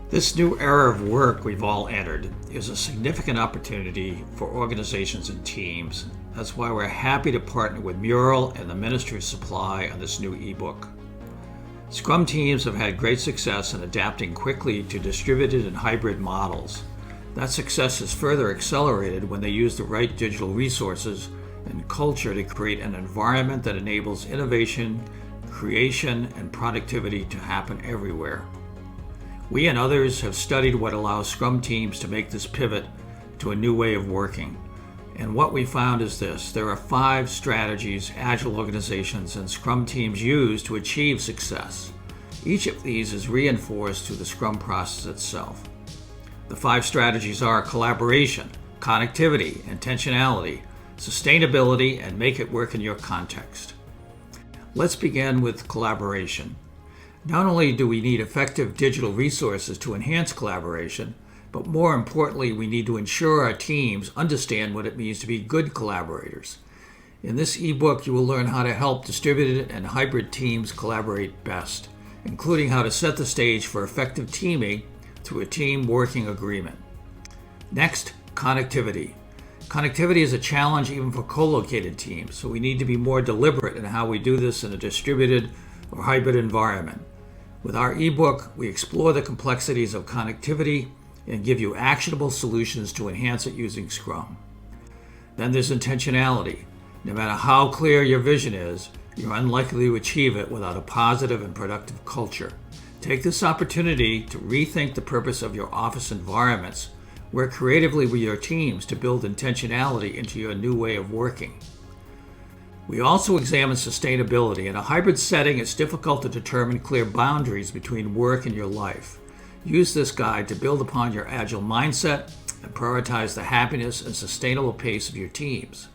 This new era of work we've all entered is a significant opportunity for organizations and teams. That's why we're happy to partner with Mural and the Ministry of Supply on this new ebook. Scrum teams have had great success in adapting quickly to distributed and hybrid models. That success is further accelerated when they use the right digital resources and culture to create an environment that enables innovation, creation, and productivity to happen everywhere. We and others have studied what allows Scrum teams to make this pivot to a new way of working. And what we found is this: there are 5 strategies Agile organizations and Scrum teams use to achieve success. Each of these is reinforced through the Scrum process itself. The 5 strategies are collaboration, connectivity, intentionality, sustainability, and make it work in your context. Let's begin with collaboration. Not only do we need effective digital resources to enhance collaboration, but more importantly, we need to ensure our teams understand what it means to be good collaborators. In this ebook, you will learn how to help distributed and hybrid teams collaborate best, including how to set the stage for effective teaming through a team working agreement. Next, connectivity. Connectivity is a challenge even for co-located teams, so we need to be more deliberate in how we do this in a distributed or hybrid environment. With our ebook, we explore the complexities of connectivity and give you actionable solutions to enhance it using Scrum. Then there's intentionality. No matter how clear your vision is, you're unlikely to achieve it without a positive and productive culture. Take this opportunity to rethink the purpose of your office environments. Work creatively with your teams to build intentionality into your new way of working. We also examine sustainability. In a hybrid setting, it's difficult to determine clear boundaries between work and your life. Use this guide to build upon your Agile mindset and prioritize the happiness and sustainable pace of your teams.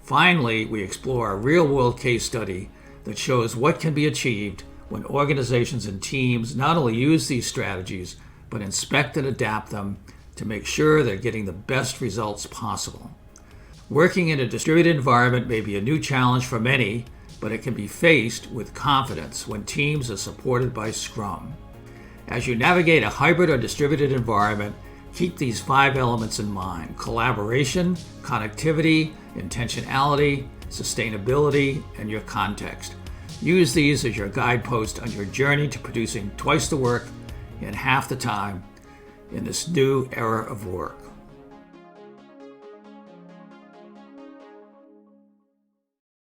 Finally, we explore a real-world case study that shows what can be achieved when organizations and teams not only use these strategies, but inspect and adapt them to make sure they're getting the best results possible. Working in a distributed environment may be a new challenge for many, but it can be faced with confidence when teams are supported by Scrum. As you navigate a hybrid or distributed environment, keep these 5 elements in mind: collaboration, connectivity, intentionality, sustainability, and your context. Use these as your guidepost on your journey to producing twice the work in half the time in this new era of work.